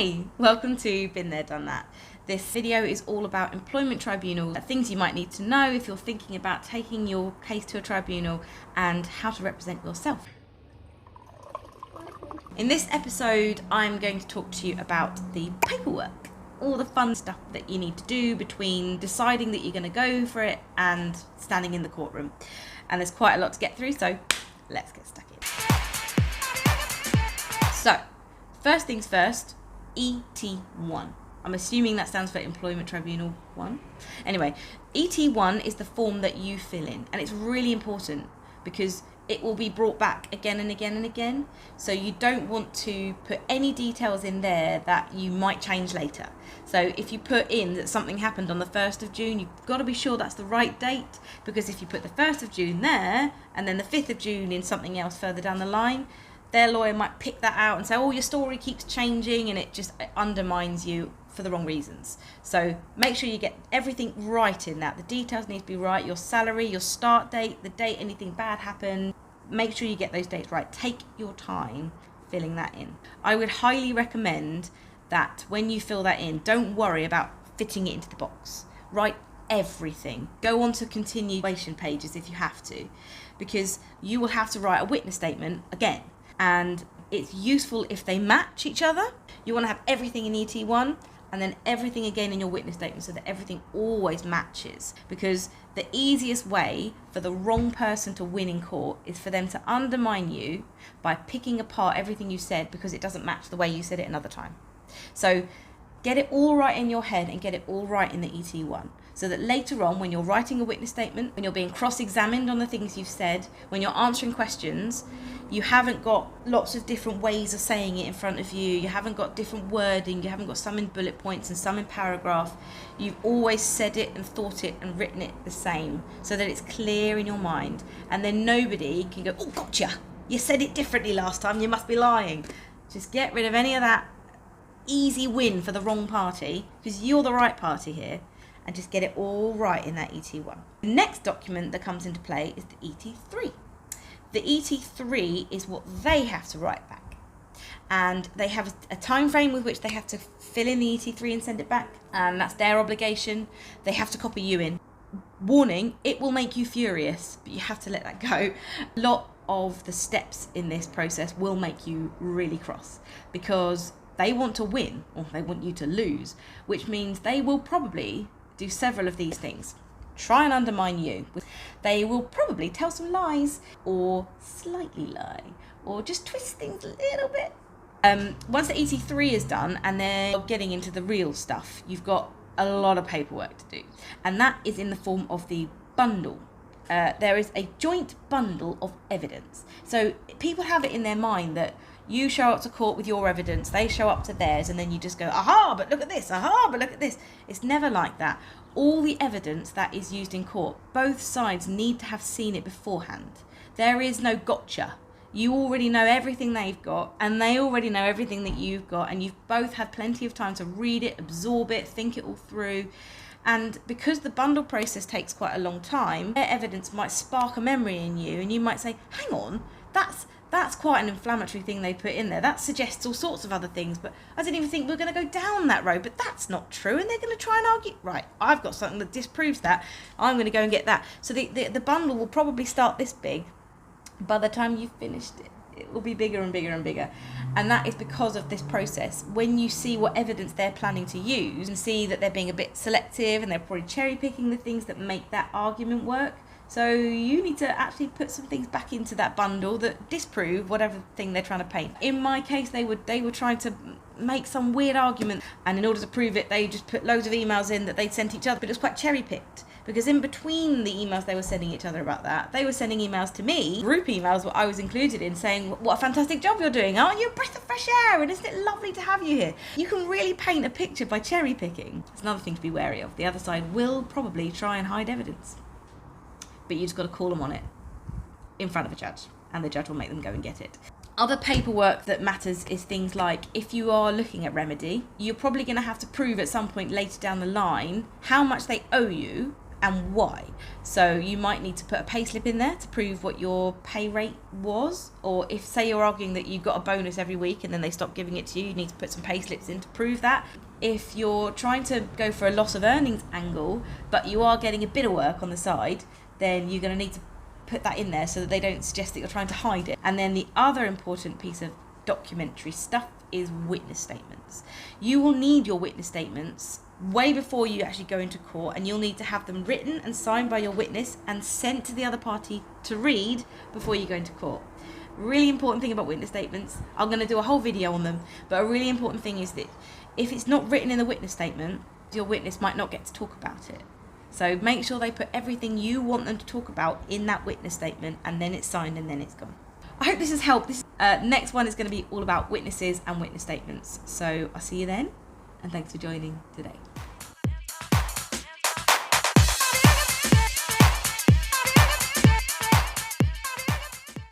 Hi, welcome to Been There Done That. This video is all about Employment Tribunal, things you might need to know if you're thinking about taking your case to a tribunal and how to represent yourself. In this episode, I'm going to talk to you about the paperwork, all the fun stuff that you need to do between deciding that you're going to go for it and standing in the courtroom. And there's quite a lot to get through, so let's get stuck in. So, first things first, ET1. I'm assuming that stands for Employment Tribunal 1. Anyway, ET1 is the form that you fill in, and it's really important because it will be brought back again and again and again. So you don't want to put any details in there that you might change later. So if you put in that something happened on the 1st of June, you've got to be sure that's the right date, because if you put the 1st of June there and then the 5th of June in something else further down the line, their lawyer might pick that out and say, oh, your story keeps changing, and it just undermines you for the wrong reasons. So make sure you get everything right in that. The details need to be right, your salary, your start date, the date anything bad happened. Make sure you get those dates right. Take your time filling that in. I would highly recommend that when you fill that in, don't worry about fitting it into the box. Write everything. Go on to continuation pages if you have to, because you will have to write a witness statement again. And it's useful if they match each other. You want to have everything in ET1 and then everything again in your witness statement so that everything always matches. Because the easiest way for the wrong person to win in court is for them to undermine you by picking apart everything you said because it doesn't match the way you said it another time. So get it all right in your head and get it all right in the ET1. So that later on, when you're writing a witness statement, when you're being cross-examined on the things you've said, when you're answering questions, you haven't got lots of different ways of saying it in front of you, you haven't got different wording, you haven't got some in bullet points and some in paragraph. You've always said it and thought it and written it the same, so that it's clear in your mind. And then nobody can go, oh, gotcha, you said it differently last time, you must be lying. Just get rid of any of that easy win for the wrong party, because you're the right party here. And just get it all right in that ET1. The next document that comes into play is the ET3. The ET3 is what they have to write back. And they have a time frame with which they have to fill in the ET3 and send it back. And that's their obligation. They have to copy you in. Warning, it will make you furious, but you have to let that go. A lot of the steps in this process will make you really cross, because they want to win, or they want you to lose, which means they will probably do several of these things. Try and undermine you. They will probably tell some lies, or slightly lie, or just twist things a little bit. Once the ET3 is done and they're getting into the real stuff, you've got a lot of paperwork to do, and that is in the form of the bundle. There is a joint bundle of evidence. So people have it in their mind that you show up to court with your evidence, they show up to theirs, and then you just go, aha, but look at this, aha, but look at this. It's never like that. All the evidence that is used in court, both sides need to have seen it beforehand. There is no gotcha. You already know everything they've got, and they already know everything that you've got, and you've both had plenty of time to read it, absorb it, think it all through. And because the bundle process takes quite a long time, their evidence might spark a memory in you, and you might say, hang on, that's quite an inflammatory thing they put in there. That suggests all sorts of other things, but I didn't even think we were going to go down that road, but that's not true. And they're going to try and argue, right, I've got something that disproves that. I'm going to go and get that. So the bundle will probably start this big. By the time you've finished it, it will be bigger and bigger and bigger. And that is because of this process. When you see what evidence they're planning to use and see that they're being a bit selective and they're probably cherry picking the things that make that argument work. So you need to actually put some things back into that bundle that disprove whatever thing they're trying to paint. In my case, they were trying to make some weird argument, and in order to prove it, they just put loads of emails in that they'd sent each other, but it was quite cherry picked. Because in between the emails they were sending each other about that, they were sending emails to me, group emails what I was included in, saying, what a fantastic job you're doing, aren't you a breath of fresh air, and isn't it lovely to have you here? You can really paint a picture by cherry picking. It's another thing to be wary of. The other side will probably try and hide evidence, but you just got to call them on it in front of a judge, and the judge will make them go and get it. Other paperwork that matters is things like, if you are looking at remedy, you're probably going to have to prove at some point later down the line how much they owe you and why. So you might need to put a pay slip in there to prove what your pay rate was, or if say you're arguing that you got a bonus every week and then they stop giving it to you, you need to put some pay slips in to prove that. If you're trying to go for a loss of earnings angle but you are getting a bit of work on the side, then you're going to need to put that in there so that they don't suggest that you're trying to hide it. And then the other important piece of documentary stuff is witness statements. You will need your witness statements way before you actually go into court, and you'll need to have them written and signed by your witness and sent to the other party to read before you go into court. Really important thing about witness statements, I'm going to do a whole video on them, but a really important thing is that if it's not written in the witness statement, your witness might not get to talk about it. So make sure they put everything you want them to talk about in that witness statement, and then it's signed and then it's gone. I hope this has helped. This next one is going to be all about witnesses and witness statements. So I'll see you then, and thanks for joining today.